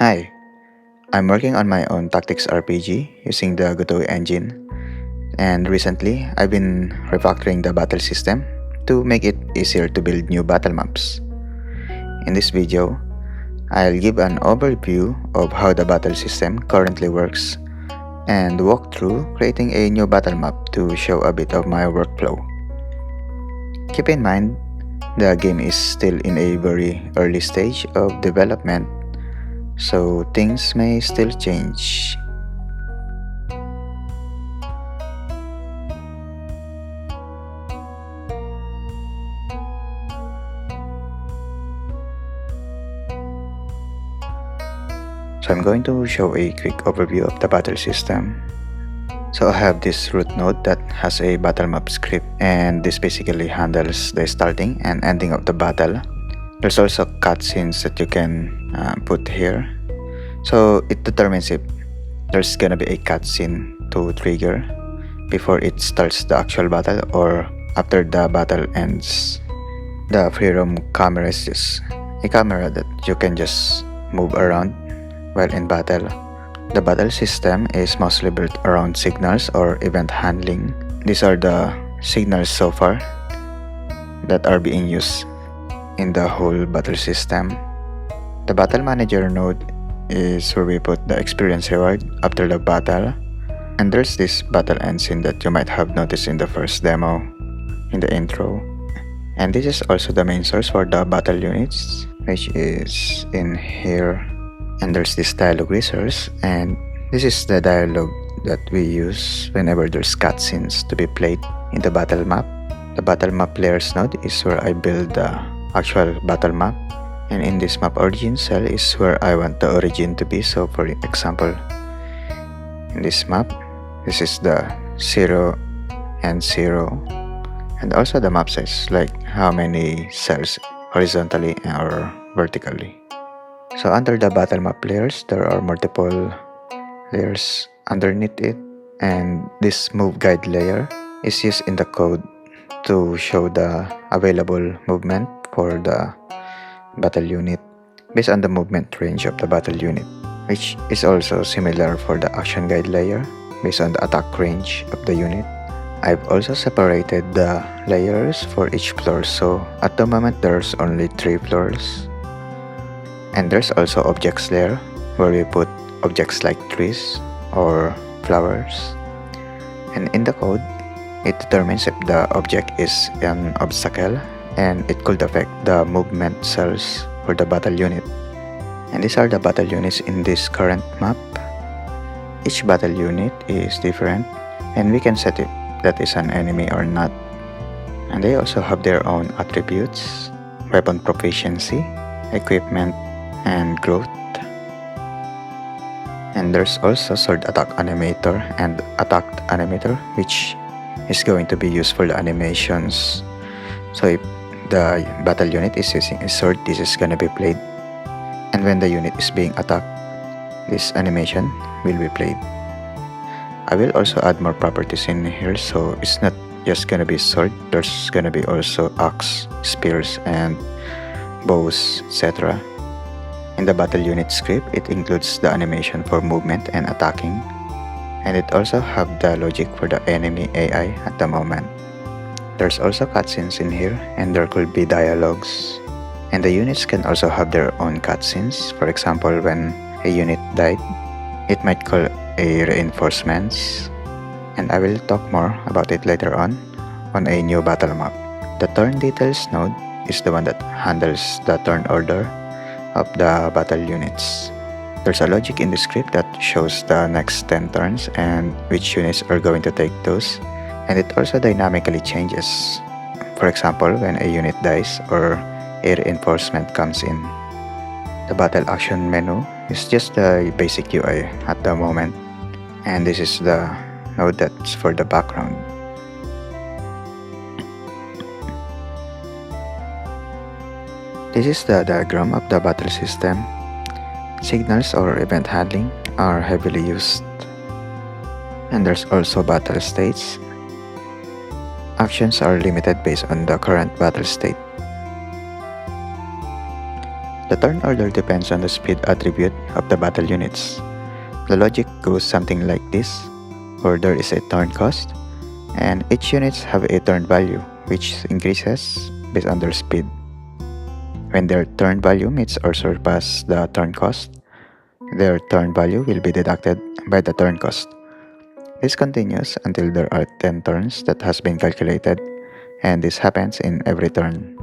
Hi, I'm working on my own tactics RPG using the Godot Engine, and recently I've been refactoring the battle system to make it easier to build new battle maps. In this video, I'll give an overview of how the battle system currently works and walk through creating a new battle map to show a bit of my workflow. Keep in mind, the game is still in a very early stage of development, so things may still change. So I'm going to show a quick overview of the battle system. So I have this root node that has a battle map script, and this basically handles the starting and ending of the battle. There's also cutscenes that you can put here. So it determines if there's gonna be a cutscene to trigger before it starts the actual battle or after the battle ends. The free roam camera is just a camera that you can just move around while in battle. The battle system is mostly built around signals or event handling. These are the signals so far that are being used in the whole battle system. The battle manager node is where we put the experience reward after the battle. And there's this battle end scene that you might have noticed in the first demo, in the intro. And this is also the main source for the battle units, which is in here. And there's this dialogue resource, and this is the dialogue that we use whenever there's cutscenes to be played in the battle map. The battle map layers node is where I build the actual battle map, and in this map origin cell is where I want the origin to be. So for example, in this map, this is the 0 and 0, and also the map size, like how many cells horizontally or vertically. So under the battle map layers, there are multiple layers underneath it, and this move guide layer is used in the code to show the available movement for the battle unit based on the movement range of the battle unit, which is also similar for the action guide layer based on the attack range of the unit. I've also separated the layers for each floor, so at the moment there's only 3 floors. And there's also objects layer where we put objects like trees or flowers. And in the code, it determines if the object is an obstacle and it could affect the movement cells for the battle unit. And these are the battle units in this current map. Each battle unit is different, and we can set if that is an enemy or not. And they also have their own attributes, weapon proficiency, equipment, and growth. And there's also sword attack animator and attacked animator, which is going to be used for the animations. So if the battle unit is using a sword, this is gonna be played, and when the unit is being attacked, this animation will be played. I will also add more properties in here, so it's not just gonna be sword, there's gonna be also axe, spears, and bows, etc. In the battle unit script, it includes the animation for movement and attacking, and it also have the logic for the enemy AI at the moment. There's also cutscenes in here, and there could be dialogues. And the units can also have their own cutscenes. For example, when a unit died, it might call a reinforcements, and I will talk more about it later on a new battle map. The turn details node is the one that handles the turn order of the battle units. There's a logic in the script that shows the next 10 turns and which units are going to take those, and it also dynamically changes. For example, when a unit dies or a reinforcement comes in. The battle action menu is just the basic UI at the moment, and this is the node that's for the background. This is the diagram of the battle system. Signals or event handling are heavily used. And there's also battle states. Actions are limited based on the current battle state. The turn order depends on the speed attribute of the battle units. The logic goes something like this, where there is a turn cost, and each units have a turn value, which increases based on their speed. When their turn value meets or surpasses the turn cost, their turn value will be deducted by the turn cost. This continues until there are 10 turns that has been calculated, and this happens in every turn.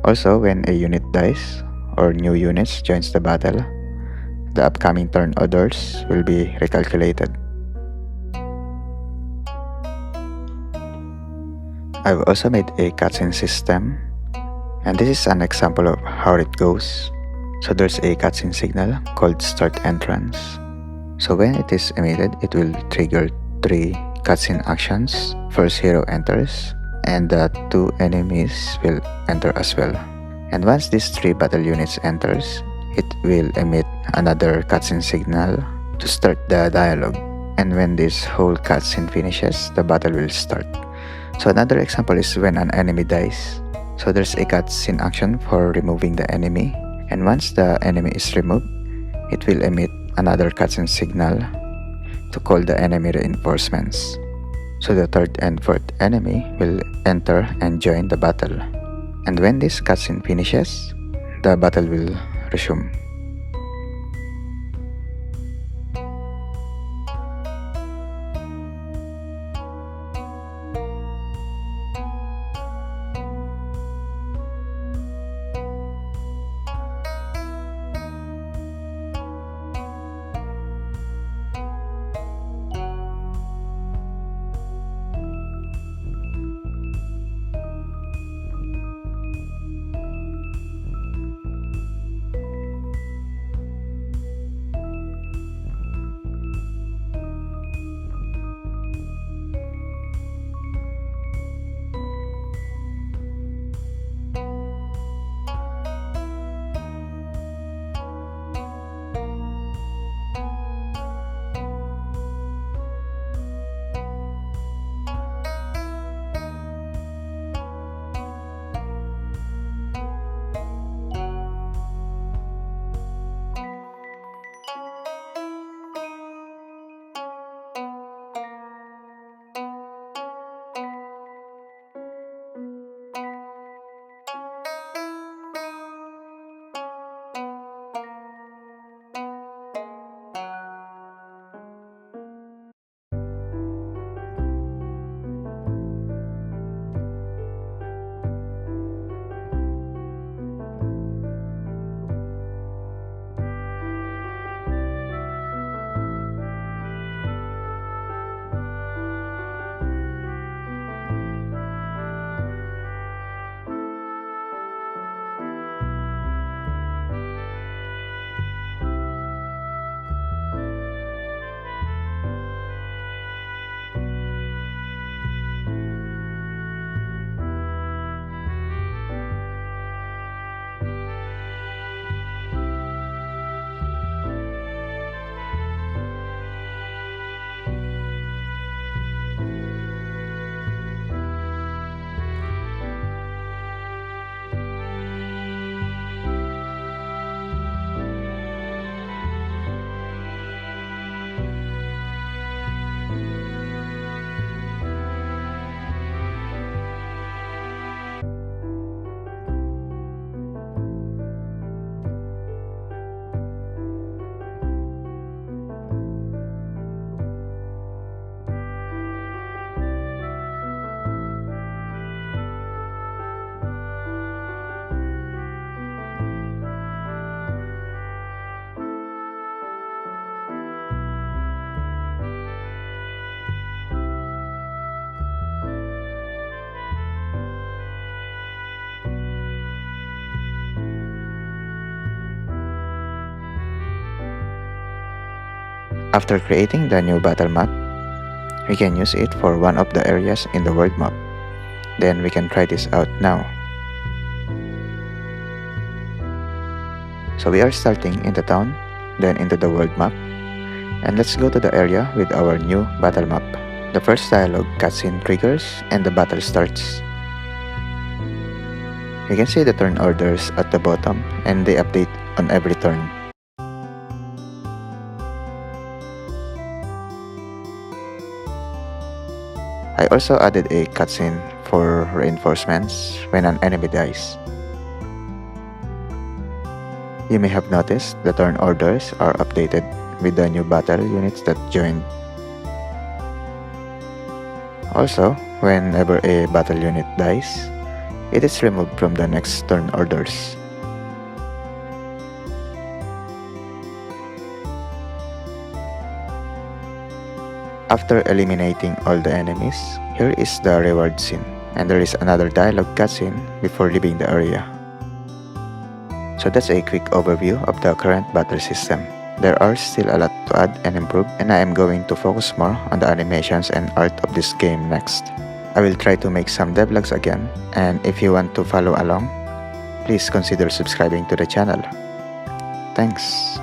Also, when a unit dies or new units joins the battle, the upcoming turn orders will be recalculated. I've also made a cutscene system, and this is an example of how it goes. So there's a cutscene signal called start entrance. So when it is emitted, it will trigger 3 cutscene actions. First hero enters, and the 2 enemies will enter as well. And once these 3 battle units enters, it will emit another cutscene signal to start the dialogue. And when this whole cutscene finishes, the battle will start. So another example is when an enemy dies. So there's a cutscene action for removing the enemy, and once the enemy is removed, it will emit another cutscene signal to call the enemy reinforcements. So the 3rd and 4th enemy will enter and join the battle. And when this cutscene finishes, the battle will resume. After creating the new battle map, we can use it for one of the areas in the world map. Then we can try this out now. So we are starting in the town, then into the world map, and let's go to the area with our new battle map. The first dialogue cutscene triggers and the battle starts. You can see the turn orders at the bottom and they update on every turn. I also added a cutscene for reinforcements when an enemy dies. You may have noticed the turn orders are updated with the new battle units that joined. Also, whenever a battle unit dies, it is removed from the next turn orders. After eliminating all the enemies, here is the reward scene, and there is another dialogue cutscene before leaving the area. So that's a quick overview of the current battle system. There are still a lot to add and improve, and I am going to focus more on the animations and art of this game next. I will try to make some devlogs again, and if you want to follow along, please consider subscribing to the channel. Thanks!